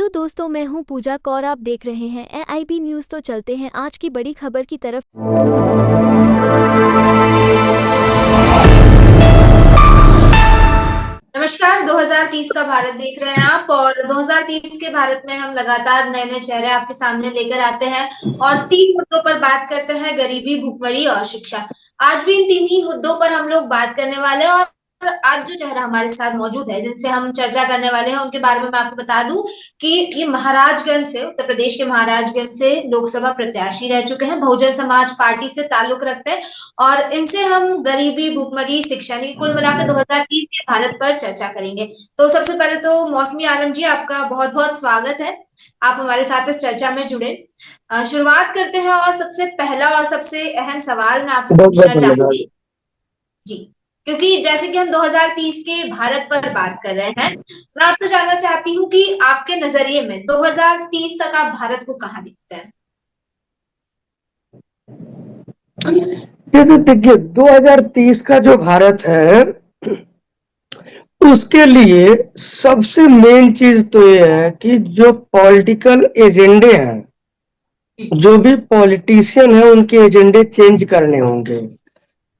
दोस्तों, मैं हूं पूजा कौर। आप देख रहे हैं AIB न्यूज़। तो चलते हैं आज की बड़ी खबर की तरफ। नमस्कार। 2030 का भारत देख रहे हैं आप, और 2030 के भारत में हम लगातार नए नए चेहरे आपके सामने लेकर आते हैं और तीन मुद्दों पर बात करते हैं: गरीबी, भुखमरी और शिक्षा। आज भी इन तीन ही मुद्दों पर हम लोग बात करने वाले हैं। और आज जो चेहरा हमारे साथ मौजूद है, जिनसे हम चर्चा करने वाले हैं, उनके बारे में मैं आपको बता दूं कि ये महाराजगंज से, उत्तर प्रदेश के महाराजगंज से लोकसभा प्रत्याशी रह चुके हैं, बहुजन समाज पार्टी से ताल्लुक रखते हैं। और इनसे हम गरीबी, भुखमरी, शिक्षा, नहीं, कुल मिलाकर 2030 के भारत पर चर्चा करेंगे। तो सबसे पहले तो मौसमी आलम जी, आपका बहुत बहुत स्वागत है। आप हमारे साथ इस चर्चा में जुड़े। शुरुआत करते हैं, और सबसे पहला और सबसे अहम सवाल मैं आपसे बहुत बहुत पूछना धन्यवाद। चाहूंगी जी, क्योंकि जैसे कि हम 2030 के भारत पर बात कर रहे हैं, मैं आपसे जानना चाहती हूँ कि आपके नजरिए में 2030 तक आप भारत को कहाँ देखते हैं? जैसे देखिए 2030 का जो भारत है उसके लिए सबसे मेन चीज तो ये है कि जो पॉलिटिकल एजेंडे हैं, जो भी पॉलिटिशियन है, उनके एजेंडे चेंज करने होंगे।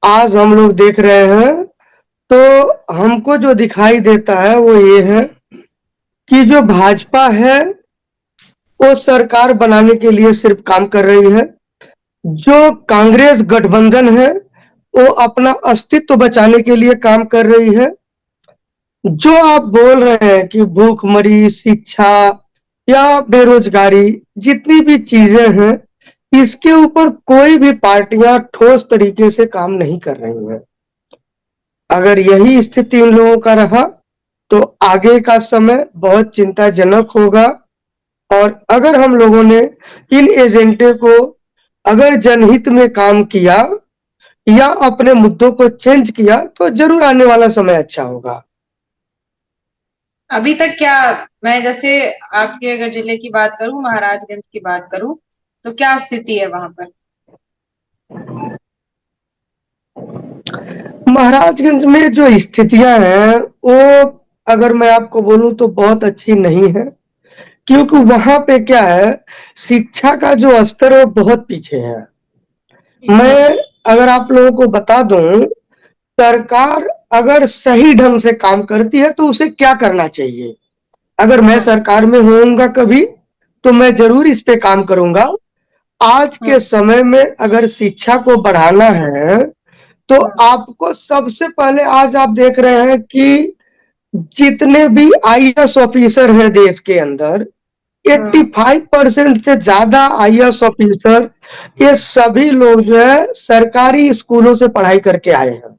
आज हम लोग देख रहे हैं तो हमको जो दिखाई देता है वो ये है कि जो भाजपा है वो सरकार बनाने के लिए सिर्फ काम कर रही है। जो कांग्रेस गठबंधन है वो अपना अस्तित्व बचाने के लिए काम कर रही है। जो आप बोल रहे हैं कि भूखमरी, शिक्षा या बेरोजगारी, जितनी भी चीजें हैं, इसके ऊपर कोई भी पार्टियां ठोस तरीके से काम नहीं कर रही हैं। अगर यही स्थिति इन लोगों का रहा तो आगे का समय बहुत चिंताजनक होगा। और अगर हम लोगों ने इन एजेंडे को अगर जनहित में काम किया या अपने मुद्दों को चेंज किया तो जरूर आने वाला समय अच्छा होगा। अभी तक क्या, मैं जैसे आपके अगर जिले की बात करूं, महाराजगंज की बात करूं, तो क्या स्थिति है वहां पर? महाराजगंज में जो स्थितियां हैं वो अगर मैं आपको बोलूं तो बहुत अच्छी नहीं है, क्योंकि वहां पे क्या है, शिक्षा का जो स्तर है वो बहुत पीछे है। मैं अगर आप लोगों को बता दूं, सरकार अगर सही ढंग से काम करती है तो उसे क्या करना चाहिए। अगर मैं सरकार में होऊंगा कभी तो मैं जरूर इस पे काम करूंगा। आज के समय में अगर शिक्षा को बढ़ाना है तो आपको सबसे पहले, आज आप देख रहे हैं कि जितने भी आईएएस ऑफिसर हैं देश के अंदर, 85% से ज्यादा आईएएस ऑफिसर, ये सभी लोग जो है सरकारी स्कूलों से पढ़ाई करके आए हैं।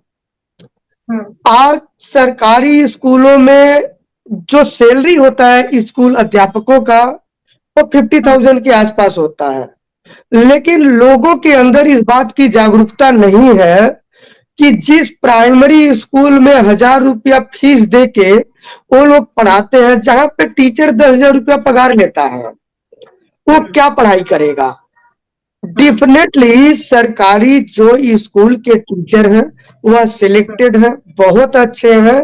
आज सरकारी स्कूलों में जो सैलरी होता है स्कूल अध्यापकों का वो 50,000 के आसपास होता है, लेकिन लोगों के अंदर इस बात की जागरूकता नहीं है कि जिस प्राइमरी स्कूल में 1,000 रुपया फीस देके वो लोग पढ़ाते हैं, जहां पे टीचर 10,000 रुपया पगार लेता है, वो क्या पढ़ाई करेगा। डेफिनेटली सरकारी जो स्कूल के टीचर हैं वह सिलेक्टेड हैं, बहुत अच्छे हैं,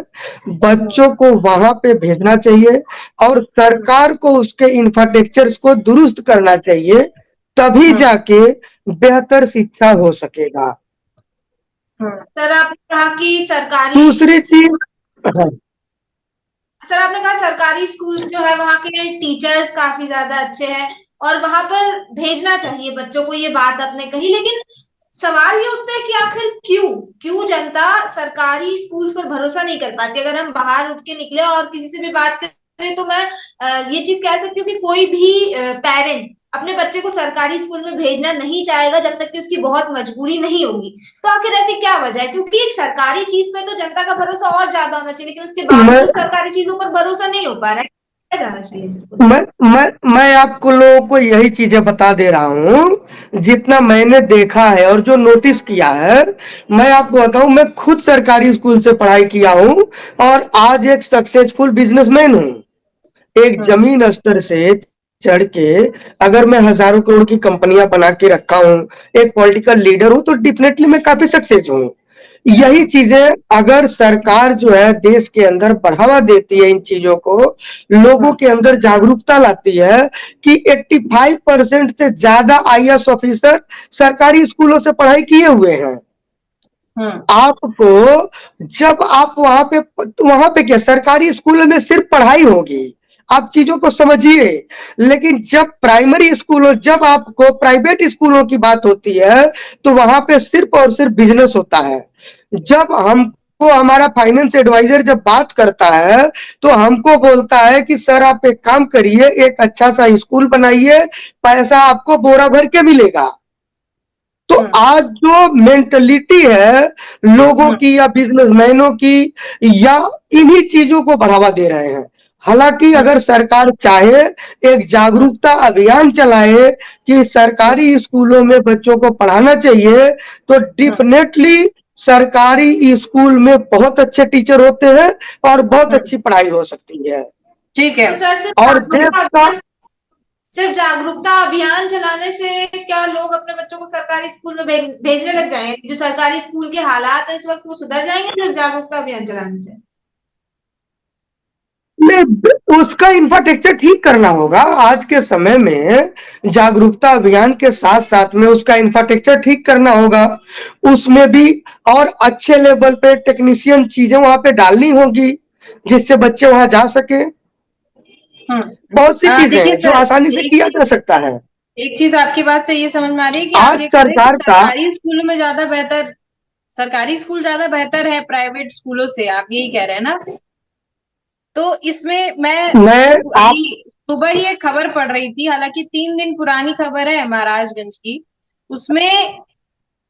बच्चों को वहां पे भेजना चाहिए और सरकार को उसके इंफ्रास्ट्रक्चर्स को दुरुस्त करना चाहिए, तभी जाके बेहतर शिक्षा हो सकेगा। सर, आपने कहा कि सरकारी दूसरी चीज, सर आपने कहा सरकारी स्कूल्स जो है वहाँ के टीचर्स काफी ज्यादा अच्छे हैं और वहां पर भेजना चाहिए बच्चों को, ये बात आपने कही। लेकिन सवाल ये उठता है कि आखिर क्यों क्यों जनता सरकारी स्कूल्स पर भरोसा नहीं कर पाती। अगर हम बाहर उठ के निकले और किसी से भी बात करें तो मैं ये चीज कह सकती हूँ कि कोई भी पेरेंट अपने बच्चे को सरकारी स्कूल में भेजना नहीं चाहेगा जब तक कि उसकी बहुत मजबूरी नहीं होगी। तो आखिर ऐसी क्या वजह है? क्योंकि एक सरकारी चीज में तो जनता का भरोसा और ज्यादा होना चाहिए, लेकिन उसके बावजूद सरकारी चीजों पर भरोसा नहीं हो पा रहा है। क्या जाना चाहिए इसको? मैं आपको लोगों को यही चीजें बता दे रहा हूँ जितना मैंने देखा है और जो नोटिस किया है। मैं आपको बताऊं, मैं खुद सरकारी स्कूल से पढ़ाई किया हूँ और आज एक सक्सेसफुल बिजनेसमैन हूँ। एक जमीन स्तर से चढ़ के अगर मैं हजारों करोड़ की कंपनियां बना के रखा हूँ, एक पॉलिटिकल लीडर हूँ, तो डेफिनेटली मैं काफी सक्सेस हूँ। यही चीजें अगर सरकार जो है देश के अंदर बढ़ावा देती है, इन चीजों को लोगों के अंदर जागरूकता लाती है कि 85% से ज्यादा आईएएस ऑफिसर सरकारी स्कूलों से पढ़ाई किए हुए हैं। आपको जब आप वहां पे क्या सरकारी स्कूल में सिर्फ पढ़ाई होगी, आप चीजों को समझिए। लेकिन जब प्राइमरी स्कूलों जब आपको प्राइवेट स्कूलों की बात होती है तो वहां पे सिर्फ और सिर्फ बिजनेस होता है। जब हमको हमारा फाइनेंस एडवाइजर जब बात करता है तो हमको बोलता है कि सर आप एक काम करिए, एक अच्छा सा स्कूल बनाइए, पैसा आपको बोरा भर के मिलेगा। तो आज जो मेंटलिटी है लोगों की या बिजनेसमैनों की, या इन्हीं चीजों को बढ़ावा दे रहे हैं। हालांकि अगर सरकार चाहे एक जागरूकता अभियान चलाए कि सरकारी स्कूलों में बच्चों को पढ़ाना चाहिए, तो डेफिनेटली सरकारी स्कूल में बहुत अच्छे टीचर होते हैं और बहुत अच्छी पढ़ाई हो सकती है। ठीक है। तो सर और देश का सिर्फ जागरूकता अभियान चलाने से क्या लोग अपने बच्चों को सरकारी स्कूल में भेजने लग जाएंगे? जो सरकारी स्कूल के हालात है इस वक्त वो सुधर जाएंगे सिर्फ जागरूकता अभियान चलाने से? उसका इंफ्रास्ट्रक्चर ठीक करना होगा। आज के समय में जागरूकता अभियान के साथ साथ में उसका इंफ्रास्ट्रक्चर ठीक करना होगा। उसमें भी और अच्छे लेवल पे टेक्नीशियन चीजें वहां पे डालनी होगी जिससे बच्चे वहां जा सके। बहुत सी चीजें हैं जो आसानी से किया जा सकता है। एक चीज आपकी बात से ये समझ में आ रही है कि आज आप ये कह रहे हैं सरकार कि का सरकारी स्कूलों में ज्यादा बेहतर, सरकारी स्कूल ज्यादा बेहतर है प्राइवेट स्कूलों से, आप यही कह रहे हैं ना? तो इसमें मैं अभी सुबह ही एक खबर पढ़ रही थी, हालांकि 3 दिन पुरानी खबर है महाराजगंज की। उसमें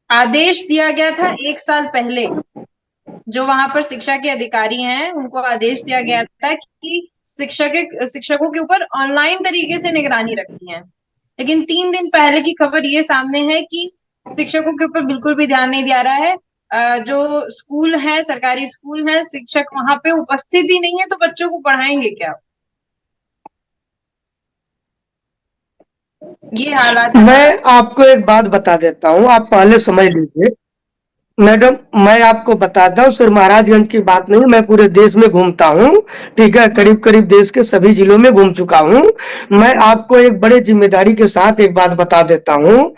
आदेश दिया गया था 1 साल पहले, जो वहां पर शिक्षा के अधिकारी हैं उनको आदेश दिया गया था कि शिक्षकों के ऊपर ऑनलाइन तरीके से निगरानी रखनी है। लेकिन 3 दिन पहले की खबर ये सामने है कि शिक्षकों के ऊपर बिल्कुल भी ध्यान नहीं दिया रहा है। जो स्कूल है, सरकारी स्कूल है, शिक्षक वहां पे उपस्थित ही नहीं है, तो बच्चों को पढ़ाएंगे क्या? ये हालात। मैं आपको एक बात बता देता हूँ, आप पहले समझ लीजिए। मैडम मैं आपको बताता हूँ, सिर्फ महाराजगंज की बात नहीं, मैं पूरे देश में घूमता हूँ, ठीक है, करीब करीब देश के सभी जिलों में घूम चुका हूँ। मैं आपको एक बड़े जिम्मेदारी के साथ एक बात बता देता हूँ।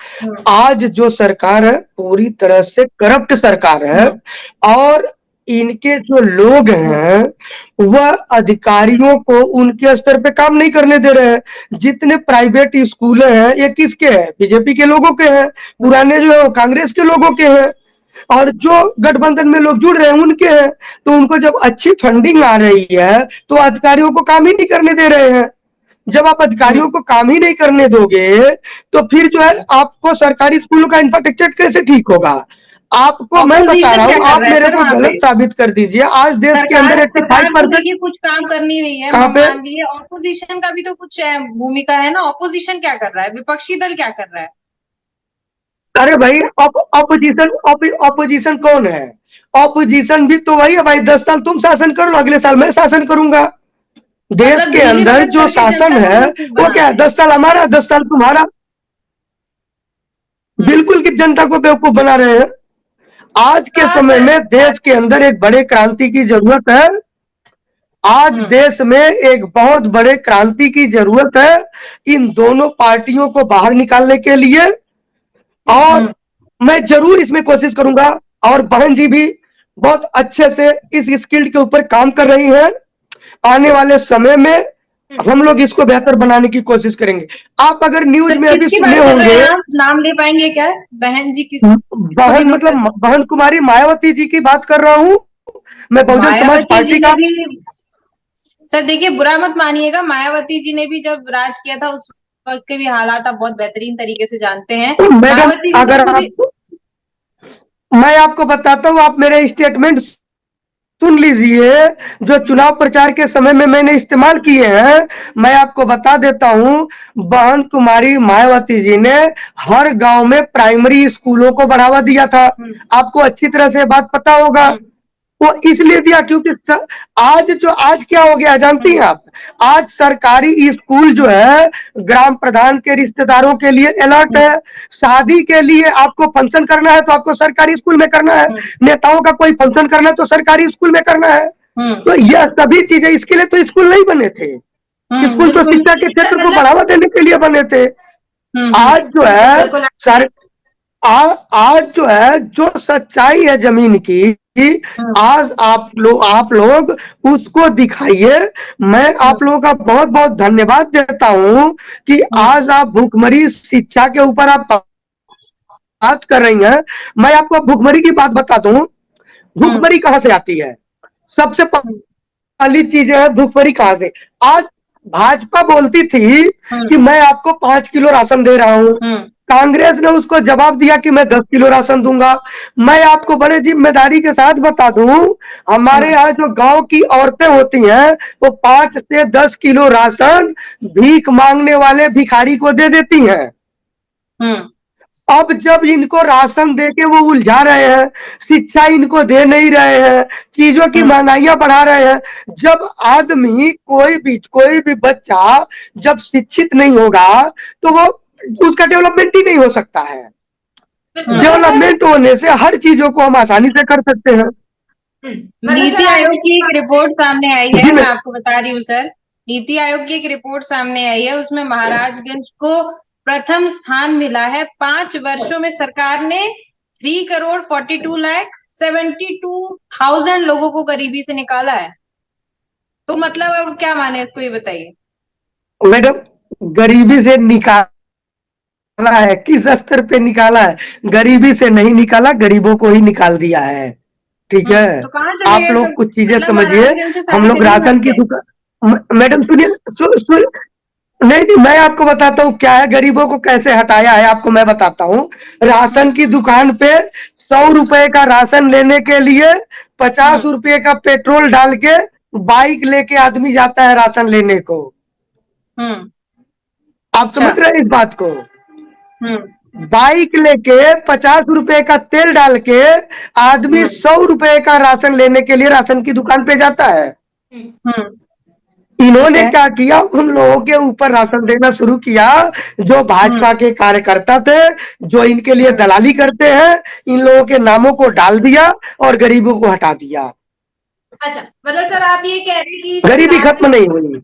आज जो सरकार है पूरी तरह से करप्ट सरकार है, और इनके जो लोग हैं वह अधिकारियों को उनके स्तर पे काम नहीं करने दे रहे हैं। जितने प्राइवेट स्कूल हैं ये किसके हैं? बीजेपी के लोगों के हैं, पुराने जो है कांग्रेस के लोगों के हैं, और जो गठबंधन में लोग जुड़ रहे हैं उनके हैं। तो उनको जब अच्छी फंडिंग आ रही है तो अधिकारियों को काम ही नहीं करने दे रहे हैं। जब आप अधिकारियों को काम ही नहीं करने दोगे तो फिर जो है आपको सरकारी स्कूलों का इंफ्रास्ट्रक्चर कैसे ठीक होगा? आपको मैं बता रहा हूँ, आप मेरे को गलत साबित कर दीजिए। आज देश के अंदर 85% कुछ काम कर नहीं रही है। कहाँ पे? मान लीजिए ऑपोजिशन का भी तो कुछ भूमिका है ना। ऑपोजिशन क्या कर रहा है? विपक्षी दल क्या कर रहा है? अरे भाई ऑपोजिशन कौन है? ऑपोजिशन भी तो वही है भाई। 10 साल तुम शासन करो, अगले साल मैं शासन करूंगा। देश के अंदर जो शासन है वो क्या है? 10 साल हमारा, 10 साल तुम्हारा। बिल्कुल की जनता को बेवकूफ बना रहे हैं। आज के समय में देश के अंदर एक बड़े क्रांति की जरूरत है। आज देश में एक बहुत बड़े क्रांति की जरूरत है इन दोनों पार्टियों को बाहर निकालने के लिए, और मैं जरूर इसमें कोशिश करूंगा। और बहन जी भी बहुत अच्छे से इस स्किल के ऊपर काम कर रही हैं। आने वाले समय में हम लोग इसको बेहतर बनाने की कोशिश करेंगे। आप अगर न्यूज में अभी सुने होंगे, नाम ले पाएंगे क्या बहन जी की? बहन मतलब बहन कुमारी मायावती जी की बात कर रहा हूँ मैं, बहुजन समाज पार्टी का। सर देखिए, बुरा मत मानिएगा, मायावती जी ने भी जब राज किया था उस वक्त के भी हालात आप बहुत बेहतरीन तरीके से जानते हैं। मायावती जी अगर मैं आपको बताता हूँ, आप मेरे स्टेटमेंट सुन लीजिए जो चुनाव प्रचार के समय में मैंने इस्तेमाल किए हैं। मैं आपको बता देता हूं, बहन कुमारी मायावती जी ने हर गांव में प्राइमरी स्कूलों को बढ़ावा दिया था। आपको अच्छी तरह से बात पता होगा। वो इसलिए दिया क्योंकि आज क्या हो गया जानती हैं आप? आज सरकारी स्कूल जो है ग्राम प्रधान के रिश्तेदारों के लिए अलर्ट है। शादी के लिए आपको फंक्शन करना है तो आपको सरकारी स्कूल में करना है, नेताओं का कोई फंक्शन करना है तो सरकारी स्कूल में करना है। तो यह सभी चीजें, इसके लिए तो स्कूल नहीं बने थे। स्कूल तो शिक्षा के क्षेत्र को बढ़ावा देने के लिए बने थे। आज जो है आज जो है, जो सच्चाई है जमीन की, आज आप लोग उसको दिखाइए। मैं आप लोगों का बहुत बहुत धन्यवाद देता हूं कि आज आप भूखमरी शिक्षा के ऊपर आप बात कर रही हैं। मैं आपको भूखमरी की बात बता दूं, भूखमरी कहां से आती है? सबसे पहली चीज है भूखमरी कहां से। आज भाजपा बोलती थी कि मैं आपको 5 किलो राशन दे रहा हूं, कांग्रेस ने उसको जवाब दिया कि मैं 10 किलो राशन दूंगा। मैं आपको बड़े जिम्मेदारी के साथ बता दूं, हमारे यहाँ जो गांव की औरतें होती हैं वो 5 से 10 किलो राशन भीख मांगने वाले भिखारी को दे देती हैं। अब जब इनको राशन देके वो उलझा रहे हैं, शिक्षा इनको दे नहीं रहे हैं, चीजों की महंगाइयां बढ़ा रहे हैं, जब आदमी कोई भी बच्चा जब शिक्षित नहीं होगा तो वो उसका डेवलपमेंट ही नहीं हो सकता है। डेवलपमेंट होने से हर चीजों को हम आसानी से कर सकते हैं। नीति आयोग की एक रिपोर्ट सामने आई है, मैं आपको बता रही हूँ सर। नीति आयोग की एक रिपोर्ट सामने आई है, उसमें महाराजगंज को प्रथम स्थान मिला है। 5 वर्षों में सरकार ने 3,42,72,000 लोगों को गरीबी से निकाला है। तो मतलब अब क्या माने इसको, ये बताइए। मैडम, गरीबी से निकाला है, किस स्तर पे निकाला है? गरीबी से नहीं निकाला, गरीबों को ही निकाल दिया है। ठीक है, तो आप लोग कुछ चीजें समझिए। हम लोग राशन की दुकान, मैडम सुनिए, नहीं, मैं आपको बताता हूँ क्या है, गरीबों को कैसे हटाया है आपको मैं बताता हूँ। राशन की दुकान पे 100 रुपए का राशन लेने के लिए 50 रुपए का पेट्रोल डाल के बाइक लेके आदमी जाता है राशन लेने को। आप समझ रहे हैं इस बात को? बाइक लेके 50 रुपए का तेल डाल के आदमी 100 रुपए का राशन लेने के लिए राशन की दुकान पे जाता है। इन्होंने क्या किया, उन लोगों के ऊपर राशन देना शुरू किया जो भाजपा के कार्यकर्ता थे, जो इनके लिए दलाली करते हैं। इन लोगों के नामों को डाल दिया और गरीबों को हटा दिया। अच्छा, मतलब सर आप ये कह रहे हैं कि गरीबी खत्म नहीं हुई,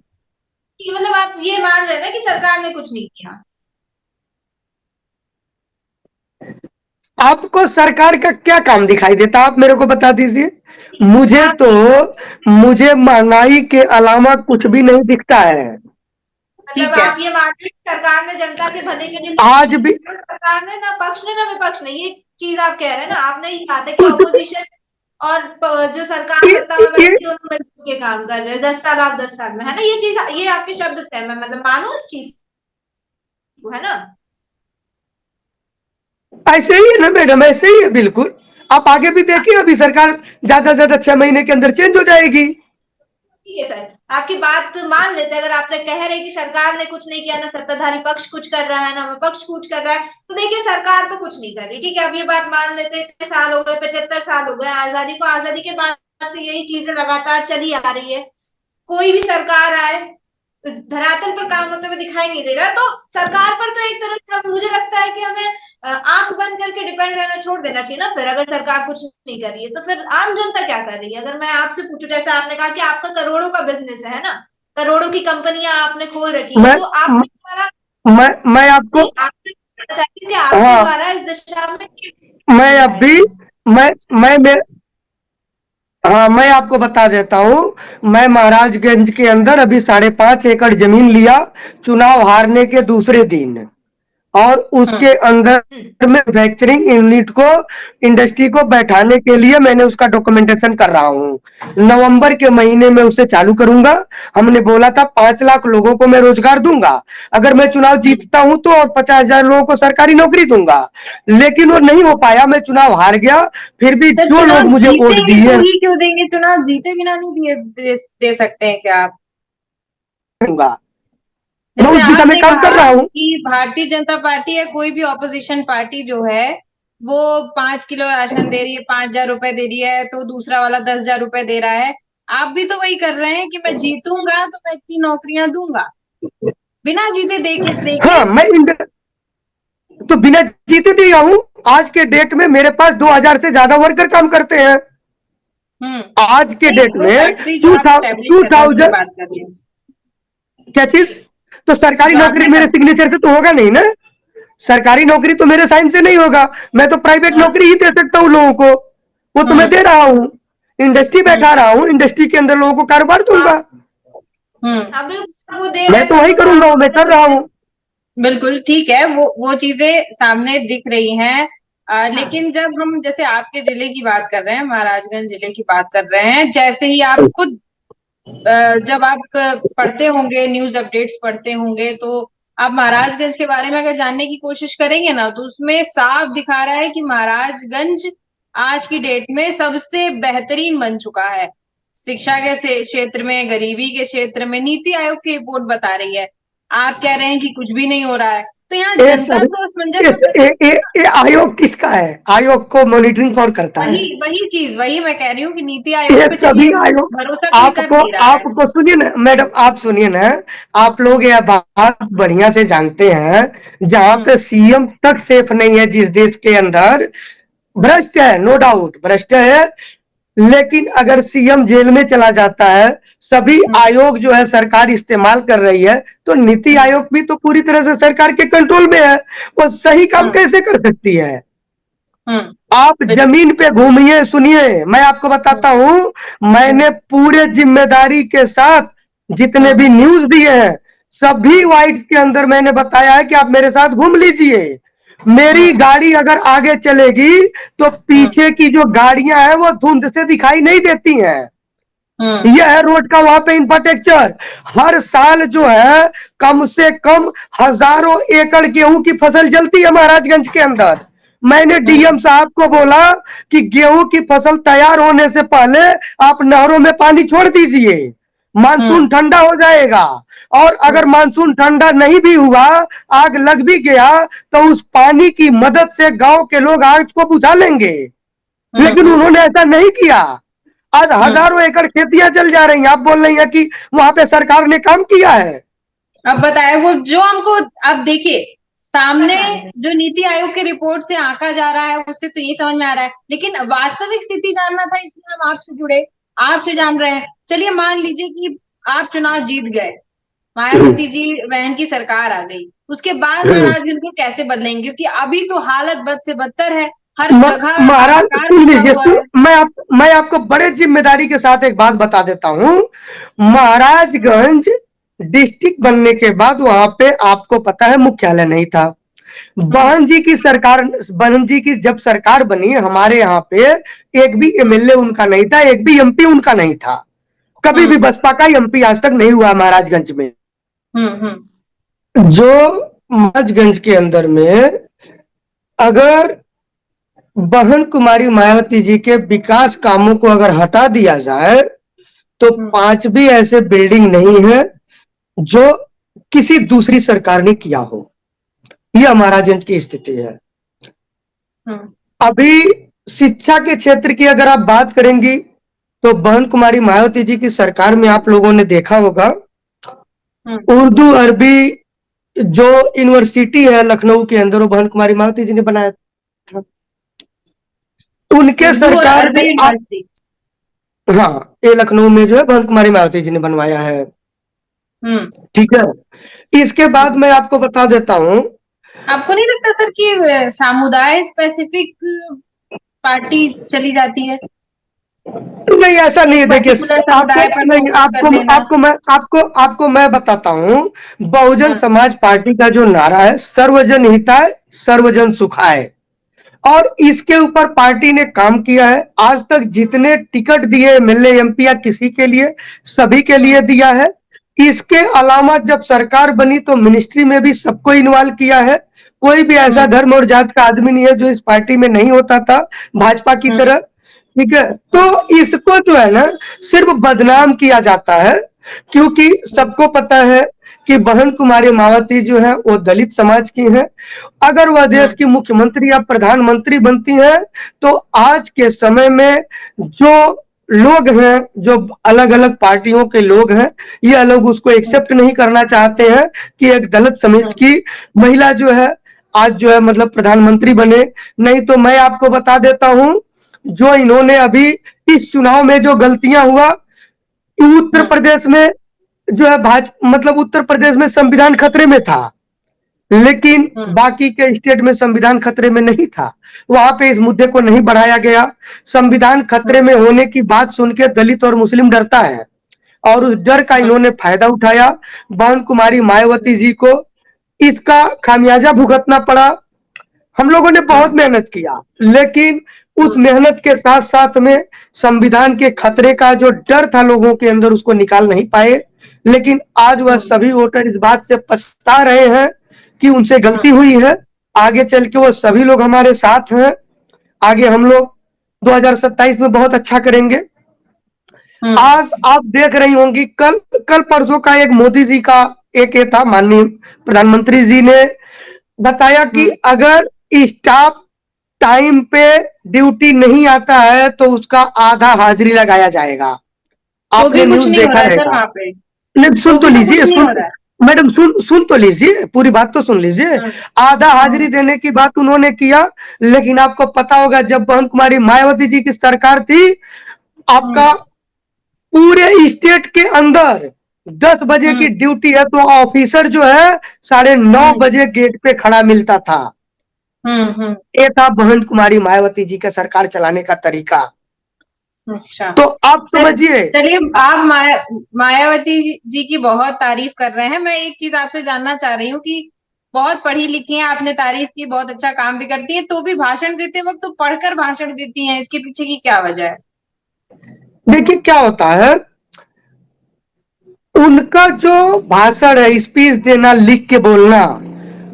मतलब आप ये मान रहे हैं ना कि सरकार ने कुछ नहीं किया? आपको सरकार का क्या काम दिखाई देता, आप मेरे को बता दीजिए। मुझे महंगाई के अलावा कुछ भी नहीं दिखता है। मतलब आप ये मान रहे हैं सरकार ने जनता के भले के लिए आज भी सरकार ने ना पक्ष ने ना विपक्ष ने, ये चीज आप कह रहे हैं ना? आपने ये कहा था कि ऑपोजिशन और जो सरकार सत्ता में बैठी है दोनों मिलकर के काम कर रहे हैं 10 साल आप 10 साल में, है ना? ये चीज, ये आपके शब्द थे, मैं मतलब मानू इस चीज को, है ना? ऐसे ही है ना मैडम, ऐसे ही है बिल्कुल। आप आगे भी देखिए, अभी सरकार ज्यादा से ज्यादा 6 महीने के अंदर चेंज हो जाएगी। ठीक है सर, आपकी बात मान लेते हैं। अगर आपने कह रहे कि सरकार ने कुछ नहीं किया, ना सत्ताधारी पक्ष कुछ कर रहा है ना विपक्ष कुछ कर रहा है, तो देखिए सरकार तो कुछ नहीं कर रही। ठीक है, अब ये बात मान लेते हैं। इतने साल हो गए, 75 साल हो गए आजादी को, आजादी के बाद से यही चीजें लगातार चली आ रही है। कोई भी सरकार आए धरातल पर काम होते हुए दिखाई नहीं दे रहा। तो सरकार पर तो एक तरह से मुझे लगता है कि हमें आंख बंद करके डिपेंड रहना छोड़ देना चाहिए ना। फिर अगर सरकार कुछ नहीं कर रही है तो फिर आम जनता क्या कर रही है? अगर मैं आपसे पूछूं, जैसे आपने कहा कि आपका करोड़ों का बिजनेस है ना, करोड़ों की कंपनियां आपने खोल रखी है, तो मैं आपको आपके द्वारा इस दिशा में मैं अभी मैं आपको बता देता हूँ। मैं महाराजगंज के अंदर अभी 5.5 एकड़ जमीन लिया चुनाव हारने के दूसरे दिन, और उसके अंदर मैन्युफैक्चरिंग यूनिट को, इंडस्ट्री को बैठाने के लिए मैंने उसका डॉक्यूमेंटेशन कर रहा हूँ। नवंबर के महीने में उसे चालू करूंगा। हमने बोला था 5 लाख लोगों को मैं रोजगार दूंगा अगर मैं चुनाव जीतता हूं तो, और 50,000 लोगों को सरकारी नौकरी दूंगा। लेकिन वो नहीं हो पाया, मैं चुनाव हार गया। फिर भी जो लोग मुझे वोट दिए, क्यों देंगे? चुनाव जीते बिना नहीं दे सकते हैं क्या आप? मैं उस दिशा में काम कर रहा हूँ कि भारतीय जनता पार्टी या कोई भी ऑपोजिशन पार्टी जो है वो 5 किलो राशन दे रही है, 5,000 रुपए दे रही है, तो दूसरा वाला 10,000 रुपए दे रहा है। आप भी तो वही कर रहे हैं कि मैं जीतूंगा तो मैं इतनी नौकरियां दूंगा, बिना जीते देखे हाँ, तो बिना जीते दिया हूं। आज के डेट में मेरे पास 2000 से ज्यादा वर्कर काम करते हैं। आज के डेट में 2000 बात कर रही हूँ। क्या चीज? तो सरकारी नौकरी मेरे सिग्नेचर से तो होगा नहीं ना। सरकारी नौकरी तो मेरे साइन से नहीं होगा। मैं तो प्राइवेट नौकरी ही दे सकता हूँ लोगों को, वो तो मैं दे रहा हूँ। इंडस्ट्री बैठा रहा हूँ, इंडस्ट्री के अंदर लोगों को कारोबार दूंगा। मैं तो वही करूंगा, मैं कर रहा हूँ। बिल्कुल ठीक है, वो चीजें सामने दिख रही हैं। लेकिन जब हम जैसे आपके जिले की बात कर रहे हैं, महाराजगंज जिले की बात कर रहे हैं, जैसे ही आप खुद जब आप पढ़ते होंगे, न्यूज अपडेट्स पढ़ते होंगे, तो आप महाराजगंज के बारे में अगर जानने की कोशिश करेंगे ना, तो उसमें साफ दिखा रहा है कि महाराजगंज आज की डेट में सबसे बेहतरीन बन चुका है। शिक्षा के क्षेत्र में, गरीबी के क्षेत्र में नीति आयोग की रिपोर्ट बता रही है। आप कह रहे हैं कि कुछ भी नहीं हो रहा है, तो यहाँ जनता तो आयोग किसका है? आयोग को मॉनिटरिंग कौन करता है? वही मैं कह रही हूँ कि नीति आयोग पे सभी आयोग आपको सुनिए ना मैडम, आप सुनिए ना, आप लोग यह बात बढ़िया से जानते हैं, जहां पे सीएम तक सेफ नहीं है जिस देश के अंदर, भ्रष्ट है, नो डाउट भ्रष्ट है, लेकिन अगर सीएम जेल में चला जाता है, सभी आयोग जो है सरकार इस्तेमाल कर रही है, तो नीति आयोग भी तो पूरी तरह से सरकार के कंट्रोल में है, वो सही काम कैसे कर सकती है? आप जमीन पे घूमिए, सुनिए, मैं आपको बताता हूं, मैंने पूरे जिम्मेदारी के साथ जितने भी न्यूज दिए हैं, सभी वाइट्स के अंदर मैंने बताया है कि आप मेरे साथ घूम लीजिए। मेरी गाड़ी अगर आगे चलेगी तो पीछे की जो गाड़ियां हैं वो धुंध से दिखाई नहीं देती हैं। यह है रोड का वहां पे इंफ्रास्ट्रक्चर। हर साल जो है कम से कम हजारों एकड़ गेहूं की फसल जलती है महाराजगंज के अंदर। मैंने डीएम साहब को बोला कि गेहूं की फसल तैयार होने से पहले आप नहरों में पानी छोड़ दीजिए, मानसून ठंडा हो जाएगा, और अगर मानसून ठंडा नहीं भी हुआ, आग लग भी गया, तो उस पानी की मदद से गांव के लोग आग को बुझा लेंगे। लेकिन उन्होंने ऐसा नहीं किया। आज हजारों एकड़ खेतियां जल जा रही हैं। आप बोल रही हैं कि वहां पे सरकार ने काम किया है। अब बताए वो जो हमको, अब देखिए सामने जो नीति आयोग की रिपोर्ट से आंका जा रहा है, उससे तो ये समझ में आ रहा है, लेकिन वास्तविक स्थिति जानना था, इसलिए हम आपसे जुड़े, आपसे जान रहे हैं। चलिए मान लीजिए कि आप चुनाव जीत गए, मायावती जी बहन की सरकार आ गई, उसके बाद महाराजगंज को कैसे बदलेंगे? क्योंकि अभी तो हालत बद से बदतर है, हर जगह। महाराज सुन लीजिए, मैं आपको बड़े जिम्मेदारी के साथ एक बात बता देता हूं। महाराजगंज डिस्ट्रिक्ट बनने के बाद वहां पे आपको पता है मुख्यालय नहीं था। बहन जी की जब सरकार बनी, हमारे यहाँ पे एक भी एमएलए उनका नहीं था, एक भी एमपी उनका नहीं था। कभी भी बसपा का एमपी आज तक नहीं हुआ महाराजगंज में। जो महाराजगंज के अंदर में अगर बहन कुमारी मायावती जी के विकास कामों को अगर हटा दिया जाए, तो 5 भी ऐसे बिल्डिंग नहीं है जो किसी दूसरी सरकार ने किया हो। यह महाराजगंज की स्थिति है। अभी शिक्षा के क्षेत्र की अगर आप बात करेंगी, तो बहन कुमारी मायावती जी की सरकार में आप लोगों ने देखा होगा, उर्दू अरबी जो यूनिवर्सिटी है लखनऊ के अंदर, वो बहन कुमारी मायावती जी ने बनाया था। उनके सरकार में हाँ, ये लखनऊ में जो है बहन कुमारी मायावती जी ने बनवाया है। ठीक है। इसके बाद मैं आपको बता देता हूँ, आपको नहीं लगता सर कि समुदाय स्पेसिफिक पार्टी चली जाती है? नहीं, ऐसा नहीं है। देखिए आपको मैं बताता हूँ, बहुजन समाज पार्टी का जो नारा है, सर्वजन हिताय सर्वजन सुखाय, और इसके ऊपर पार्टी ने काम किया है। आज तक जितने टिकट दिए एमएलए एमपी या किसी के लिए, सभी के लिए दिया है। इसके अलावा जब सरकार बनी तो मिनिस्ट्री में भी सबको इन्वॉल्व किया है। कोई भी ऐसा धर्म और जात का आदमी नहीं है जो इस पार्टी में नहीं होता था, भाजपा की तरह। ठीक है, तो इसको जो है ना सिर्फ बदनाम किया जाता है, क्योंकि सबको पता है कि बहन कुमारी मायावती जो है वो दलित समाज की है। अगर वह देश की मुख्यमंत्री या प्रधानमंत्री बनती है तो आज के समय में जो लोग हैं, जो अलग अलग पार्टियों के लोग हैं, ये लोग उसको एक्सेप्ट नहीं करना चाहते हैं कि एक दलित समाज की महिला जो है आज जो है मतलब प्रधानमंत्री बने। नहीं तो मैं आपको बता देता हूं, जो इन्होंने अभी इस चुनाव में जो गलतियां हुआ, उत्तर प्रदेश में जो है भाजपा मतलब उत्तर प्रदेश में संविधान खतरे में था, लेकिन बाकी के स्टेट में संविधान खतरे में नहीं था। वहां पे इस मुद्दे को नहीं बढ़ाया गया। संविधान खतरे में होने की बात सुन के दलित और मुस्लिम डरता है और उस डर का इन्होंने फायदा उठाया। बहन कुमारी मायावती जी को इसका खामियाजा भुगतना पड़ा। हम लोगों ने बहुत मेहनत किया, लेकिन उस मेहनत के साथ साथ में संविधान के खतरे का जो डर था लोगों के अंदर उसको निकाल नहीं पाए। लेकिन आज वह सभी वोटर इस बात से पछता रहे हैं कि उनसे गलती हुई है। आगे चल के वो सभी लोग हमारे साथ हैं। आगे हम लोग 2027 में बहुत अच्छा करेंगे। आज आप देख रही होंगी, कल परसों का एक मोदी जी का एक ये था, माननीय प्रधानमंत्री जी ने बताया कि अगर स्टाफ टाइम पे ड्यूटी नहीं आता है तो उसका आधा हाजिरी लगाया जाएगा। आपने न्यूज देखा रहेगा। नहीं, सुन तो लीजिए, मैडम सुन तो लीजिए, पूरी बात तो सुन लीजिए। आधा हाजिरी देने की बात उन्होंने किया, लेकिन आपको पता होगा जब बहन कुमारी मायावती जी की सरकार थी, आपका पूरे स्टेट के अंदर 10 बजे की ड्यूटी है तो ऑफिसर जो है 9:30 बजे गेट पे खड़ा मिलता था। ये था बहन कुमारी मायावती जी का सरकार चलाने का तरीका। अच्छा, तो आप समझिए। चलिए, आप मायावती जी की बहुत तारीफ कर रहे हैं। मैं एक चीज आपसे जानना चाह रही हूँ कि बहुत पढ़ी लिखी हैं, आपने तारीफ की, बहुत अच्छा काम भी करती हैं, तो भी भाषण देते वक्त तो पढ़कर भाषण देती हैं, इसके पीछे की क्या वजह है? देखिए क्या होता है, उनका जो भाषण है, स्पीच देना, लिख के बोलना,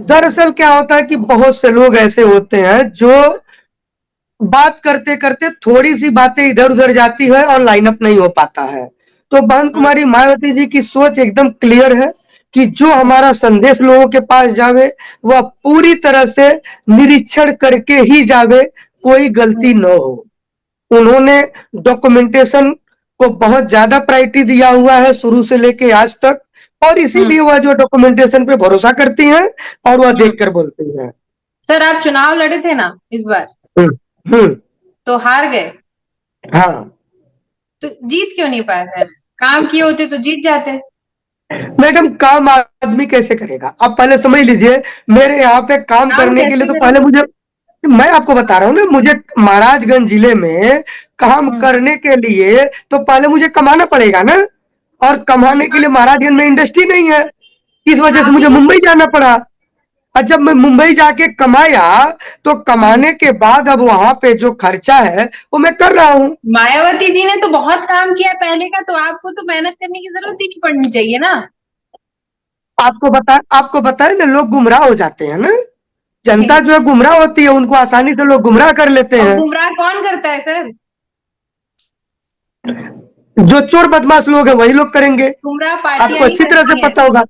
दरअसल क्या होता है कि बहुत से लोग ऐसे होते हैं जो बात करते करते थोड़ी सी बातें इधर उधर जाती है और लाइनअप नहीं हो पाता है। तो बहन कुमारी मायावती जी की सोच एकदम क्लियर है कि जो हमारा संदेश लोगों के पास जावे वह पूरी तरह से निरीक्षण करके ही जावे, कोई गलती न हो। उन्होंने डॉक्यूमेंटेशन को बहुत ज्यादा प्रायोरिटी दिया हुआ है शुरू से लेके आज तक, और इसीलिए वह जो डॉक्यूमेंटेशन पे भरोसा करती हैं और वह देखकर बोलती हैं। सर, आप चुनाव लड़े थे ना इस बार? तो हार गए। हाँ, तो जीत क्यों नहीं पाए? सर, काम किए होते तो जीत जाते। मैडम, काम आदमी कैसे करेगा? आप पहले समझ लीजिए, मेरे यहाँ पे काम करने के लिए तो पहले मैं आपको बता रहा हूँ ना, मुझे महाराजगंज जिले में काम करने के लिए तो पहले मुझे कमाना पड़ेगा ना, और कमाने के लिए महाराजगंज में इंडस्ट्री नहीं है, इस वजह से मुझे मुंबई जाना पड़ा। और जब मैं मुंबई जाके कमाया तो कमाने के बाद अब वहां पे जो खर्चा है वो मैं कर रहा हूँ। मायावती जी ने तो बहुत काम किया पहले का, तो आपको तो मेहनत करने की जरूरत ही नहीं पड़नी चाहिए ना। आपको बताए ना, लोग गुमराह हो जाते हैं ना, जनता जो है गुमराह होती है, उनको आसानी से लोग गुमराह कर लेते हैं। गुमराह कौन करता है सर? जो चोर बदमाश लोग हैं वही लोग करेंगे। आपको अच्छी तरह से पता होगा,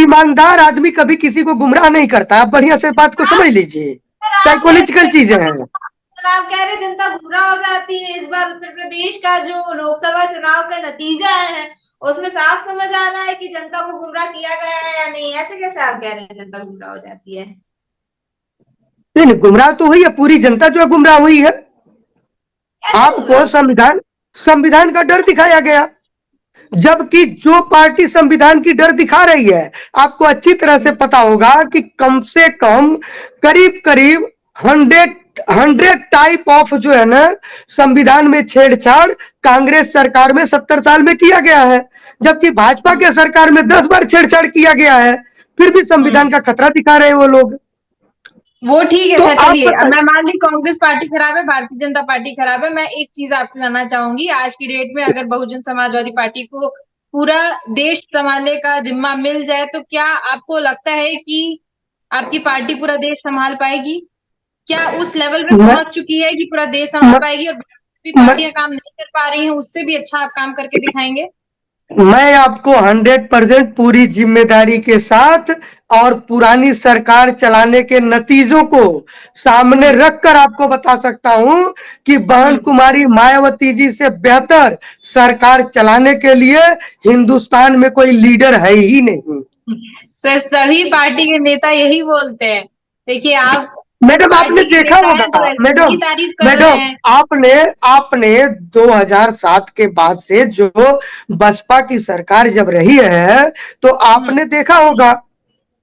ईमानदार आदमी कभी किसी को गुमराह नहीं करता। आप बढ़िया से बात को समझ लीजिए, साइकोलॉजिकल चीजें हैं। आप कह रहे जनता गुमराह हो जाती है। इस बार उत्तर प्रदेश का जो लोकसभा चुनाव का नतीजा है उसमें साफ समझ आ रहा है कि जनता को गुमराह किया गया है या नहीं। ऐसे कैसे आप कह रहे हैं जनता गुमराह हो जाती है? नहीं, गुमराह तो हुई है, पूरी जनता जो है गुमराह हुई है। आपको संविधान का डर दिखाया गया, जबकि जो पार्टी संविधान की डर दिखा रही है, आपको अच्छी तरह से पता होगा कि कम से कम करीब करीब 100 टाइप ऑफ जो है ना संविधान में छेड़छाड़ कांग्रेस सरकार में 70 साल में किया गया है, जबकि भाजपा के सरकार में 10 बार छेड़छाड़ किया गया है, फिर भी संविधान का खतरा दिखा रहे हैं वो लोग। वो ठीक है सर, चलिए। मैं मान ली कांग्रेस पार्टी खराब है, भारतीय जनता पार्टी खराब है। मैं एक चीज आपसे जानना चाहूंगी, आज की डेट में अगर बहुजन समाजवादी पार्टी को पूरा देश संभालने का जिम्मा मिल जाए तो क्या आपको लगता है कि आपकी पार्टी पूरा देश संभाल पाएगी? क्या उस लेवल पे पहुंच चुकी है कि पूरा देश संभाल पाएगी, और भी पार्टियां काम नहीं कर पा रही हैं उससे भी अच्छा आप काम करके दिखाएंगे? मैं आपको 100% पूरी जिम्मेदारी के साथ और पुरानी सरकार चलाने के नतीजों को सामने रखकर आपको बता सकता हूं कि बहन कुमारी मायावती जी से बेहतर सरकार चलाने के लिए हिंदुस्तान में कोई लीडर है ही नहीं। सर सभी पार्टी के नेता यही बोलते हैं। देखिए आप मैडम आपने देखा होगा, मैडम आपने 2007 के बाद से जो बसपा की सरकार जब रही है तो आपने देखा होगा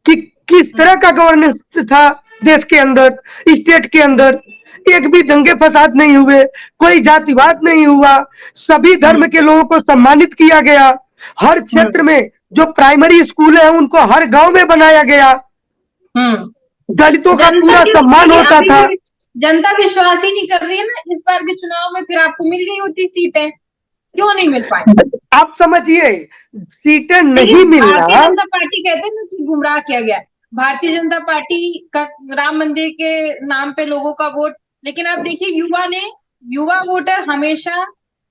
कि किस तरह का गवर्नेंस था देश के अंदर, स्टेट के अंदर। एक भी दंगे फसाद नहीं हुए, कोई जातिवाद नहीं हुआ, सभी धर्म के लोगों को सम्मानित किया गया। हर क्षेत्र में जो प्राइमरी स्कूल है उनको हर गांव में बनाया गया। दलितों का पूरा सम्मान होता था। जनता विश्वास ही नहीं कर रही है ना इस बार के चुनाव में, फिर आपको मिल गई होती सीटें, क्यों नहीं मिल पाई? आप समझिए, सीटें नहीं मिल रहा। भारतीय जनता पार्टी कहते हैं ना कि गुमराह किया गया। भारतीय जनता पार्टी का राम मंदिर के नाम पे लोगों का वोट, लेकिन आप देखिए युवा वोटर हमेशा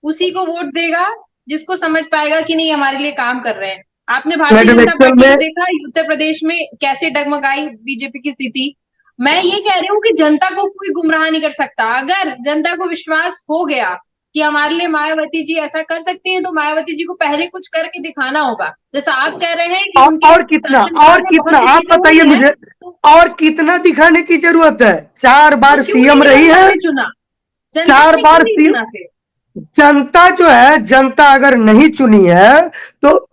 उसी को वोट देगा जिसको समझ पाएगा कि नहीं हमारे लिए काम कर रहे हैं। आपने भारतीय जनता पार्टी को देखा उत्तर प्रदेश में कैसे डगमगाई बीजेपी की स्थिति। मैं ये कह रही हूँ कि जनता को कोई गुमराह नहीं कर सकता। अगर जनता को विश्वास हो गया कि हमारे लिए मायावती जी ऐसा कर सकती हैं, तो मायावती जी को पहले कुछ करके दिखाना होगा। जैसा आप कह रहे हैं कि और कितना आप बताइए मुझे, और कितना दिखाने की जरूरत है? 4 बार सीएम रही है, 4 बार सीएम। जनता जो है, जनता अगर नहीं चुनी है तो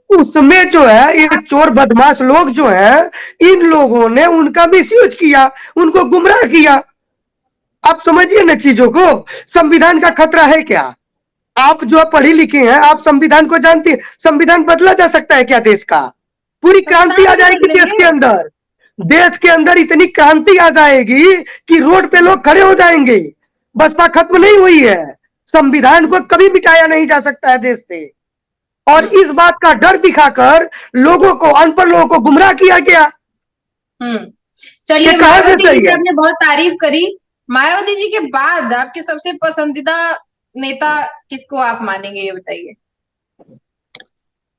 उसमें जो है ये चोर बदमाश लोग जो है, इन लोगों ने उनका मिसयूज किया, उनको गुमराह किया। आप समझिए ना चीजों को। संविधान का खतरा है क्या? आप जो पढ़ी लिखी हैं, आप संविधान को जानती हैं। संविधान बदला जा सकता है क्या देश का? पूरी क्रांति आ जाएगी देश के अंदर। देश के अंदर इतनी क्रांति आ जाएगी कि रोड पे लोग खड़े हो जाएंगे। बसपा खत्म नहीं हुई है। संविधान को कभी मिटाया नहीं जा सकता है देश से। और इस बात का डर दिखाकर लोगों को, अनपढ़ लोगों को गुमराह किया गया। चलिए, मायावती जी की आपने बहुत तारीफ करी। मायावती जी के बाद आपके सबसे पसंदीदा नेता किसको आप मानेंगे, ये बताइए।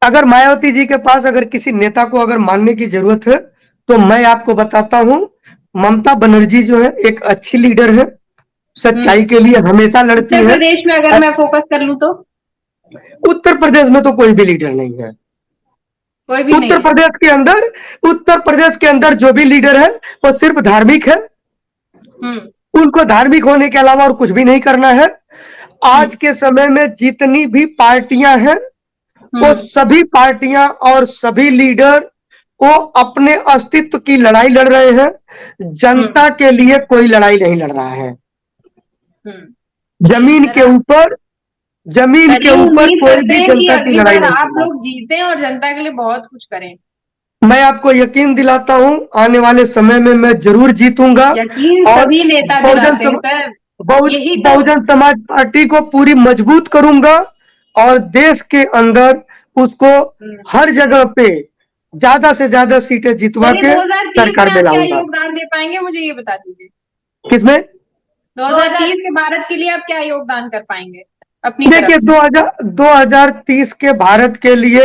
अगर मायावती जी के पास अगर किसी नेता को अगर मानने की जरूरत है तो मैं आपको बताता हूं, ममता बनर्जी जो है एक अच्छी लीडर है, सच्चाई के लिए हमेशा लड़ती है। उत्तर प्रदेश में अगर मैं फोकस कर लूं तो उत्तर प्रदेश में तो कोई भी लीडर नहीं है। कोई भी उत्तर प्रदेश के अंदर जो भी लीडर है वो सिर्फ धार्मिक है। उनको धार्मिक होने के अलावा और कुछ भी नहीं करना है। आज के समय में जितनी भी पार्टियां हैं वो सभी पार्टियां और सभी लीडर वो अपने अस्तित्व की लड़ाई लड़ रहे हैं। जनता के लिए कोई लड़ाई नहीं लड़ रहा है। जमीन के ऊपर कोई भी जनता की लड़ाई नहीं। आप लोग जीते और जनता के लिए बहुत कुछ करें। मैं आपको यकीन दिलाता हूं आने वाले समय में मैं जरूर जीतूंगा। और बहुजन समाज पार्टी को पूरी मजबूत करूंगा और देश के अंदर उसको हर जगह पे ज्यादा से ज्यादा सीटें जितवा के सरकार में लाऊंगा। योगदान दे पाएंगे, मुझे ये बता दीजिए। किसमें? 2030 के भारत के लिए आप क्या योगदान कर पाएंगे अपनी? देखिए 2030 के भारत के लिए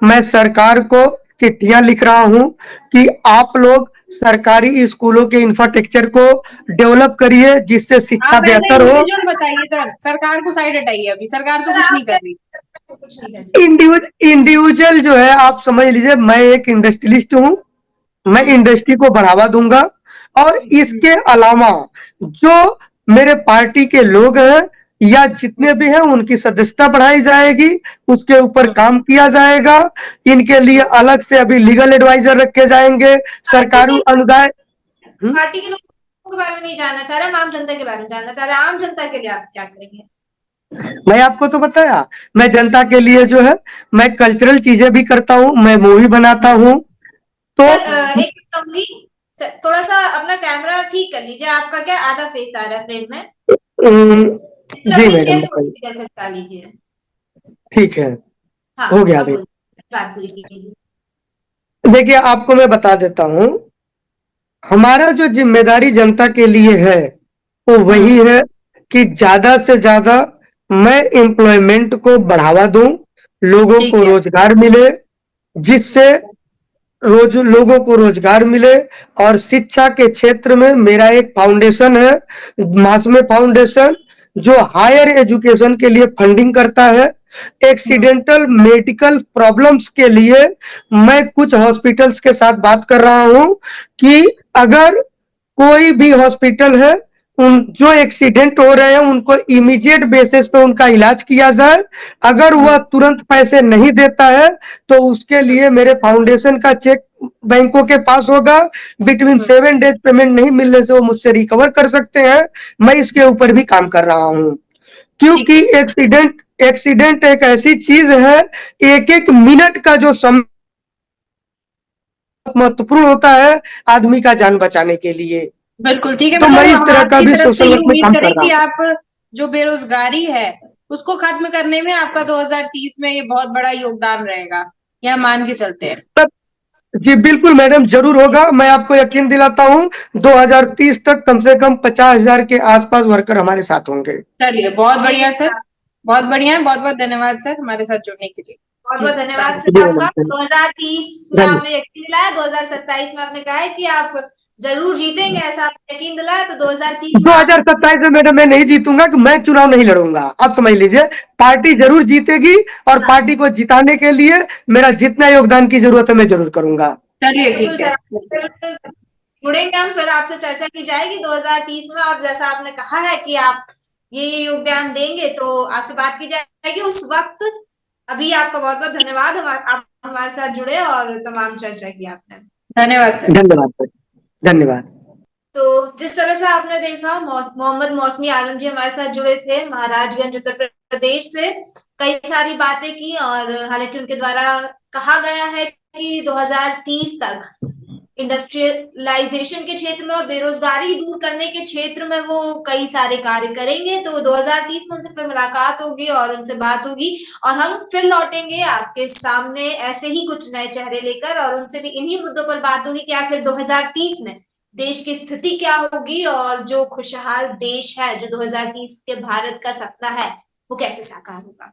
मैं सरकार को चिट्ठियां लिख रहा हूं कि आप लोग सरकारी स्कूलों के इंफ्रास्ट्रक्चर को डेवलप करिए जिससे शिक्षा बेहतर हो। बताइए सर, सरकार को साइड हटाइए, अभी सरकार तो कुछ नहीं कर रही। इंडिविजुअल जो है आप समझ लीजिए, मैं एक इंडस्ट्रियलिस्ट हूं, मैं इंडस्ट्री को बढ़ावा दूंगा और इसके अलावा जो मेरे पार्टी के लोग हैं या जितने भी हैं उनकी सदस्यता बढ़ाई जाएगी, उसके ऊपर काम किया जाएगा। इनके लिए अलग से अभी लीगल एडवाइजर रखे जाएंगे। सरकारी अनुदान पार्टी के लोगों के बारे में नहीं जानना चाह रहे, आम जनता के बारे में जानना चाह रहे। आम जनता के लिए आप क्या करेंगे? मैं आपको तो बताया, मैं जनता के लिए जो है मैं कल्चरल चीजें भी करता हूँ, मैं मूवी बनाता हूँ। तो थोड़ा सा अपना कैमरा ठीक कर लीजिए, आपका क्या आधा फेस आ रहा है फ्रेम में। जी मैडम लीजिए, ठीक है। हाँ, हो गया। देखिए आपको मैं बता देता हूँ, हमारा जो जिम्मेदारी जनता के लिए है वो वही है कि ज्यादा से ज्यादा मैं एम्प्लॉयमेंट को बढ़ावा दूं, लोगों ठीक को है। रोजगार मिले, जिससे लोगों को रोजगार मिले। और शिक्षा के क्षेत्र में मेरा एक फाउंडेशन है, मासमे फाउंडेशन, जो हायर एजुकेशन के लिए फंडिंग करता है। एक्सीडेंटल मेडिकल प्रॉब्लम्स के लिए मैं कुछ हॉस्पिटल्स के साथ बात कर रहा हूं कि अगर कोई भी हॉस्पिटल है, उन जो एक्सीडेंट हो रहे हैं उनको इमीडिएट बेसिस पे उनका इलाज किया जाए। अगर वह तुरंत पैसे नहीं देता है तो उसके लिए मेरे फाउंडेशन का चेक बैंकों के पास होगा। बिटवीन 7 डेज पेमेंट नहीं मिलने से वो मुझसे रिकवर कर सकते हैं। मैं इसके ऊपर भी काम कर रहा हूं, क्योंकि एक्सीडेंट एक्सीडेंट एक ऐसी चीज है, एक एक मिनट का जो समय महत्वपूर्ण होता है आदमी का जान बचाने के लिए। बिल्कुल ठीक है। तो मैं मतलब इस हम तरह का आपकी भी तरफ से सोशल ये वर्क में उम्मीद काम कर करें रहा कि हूँ। आप जो बेरोजगारी है उसको खत्म करने में आपका 2030 में ये बहुत बड़ा योगदान रहेगा, यह मान के चलते हैं। जी बिल्कुल मैडम, जरूर होगा। मैं आपको यकीन दिलाता हूँ 2030 तक कम से कम 50,000 के आसपास वर्कर हमारे साथ होंगे। चलिए, बहुत बढ़िया चलिए, सर, बहुत बढ़िया। बहुत बहुत धन्यवाद सर हमारे साथ जुड़ने के लिए। बहुत बहुत धन्यवाद जी सर आपका। मैडम, 2030 में धन्यवाद। आपने यकीन दिलाया, 2027 में आपने कहा है कि आप जरूर जीतेंगे, ऐसा आपने यकीन दिलाया, तो 2030 में आप 2027 में मैडम मैं नहीं जीतूंगा, कि मैं चुनाव नहीं लड़ूंगा। आप समझ लीजिए, पार्टी जरूर जीतेगी और पार्टी को जिताने के लिए मेरा जितना योगदान की जरूरत है मैं जरूर करूंगा। चलिए बिल्कुल ठीक है। सर, जुड़ेंगे हम, फिर आपसे चर्चा की जाएगी 2030 में। और जैसा आपने कहा है कि आप ये योगदान देंगे, तो आपसे बात की जाएगी उस वक्त। अभी आपका बहुत बहुत धन्यवाद, आप हमारे साथ जुड़े और तमाम चर्चा की आपने। धन्यवाद सर। धन्यवाद सर, धन्यवाद। तो जिस तरह से आपने देखा, मोहम्मद मौसमी आलम जी हमारे साथ जुड़े थे महाराजगंज उत्तर प्रदेश से। कई सारी बातें की, और हालांकि उनके द्वारा कहा गया है कि 2030 तक इंडस्ट्रियलाइजेशन के क्षेत्र में और बेरोजगारी दूर करने के क्षेत्र में वो कई सारे कार्य करेंगे। तो 2030 में उनसे फिर मुलाकात होगी और उनसे बात होगी, और हम फिर लौटेंगे आपके सामने ऐसे ही कुछ नए चेहरे लेकर, और उनसे भी इन्हीं मुद्दों पर बात होगी कि आखिर 2030 में देश की स्थिति क्या होगी, और जो खुशहाल देश है, जो 2030 के भारत का सपना है, वो कैसे साकार होगा।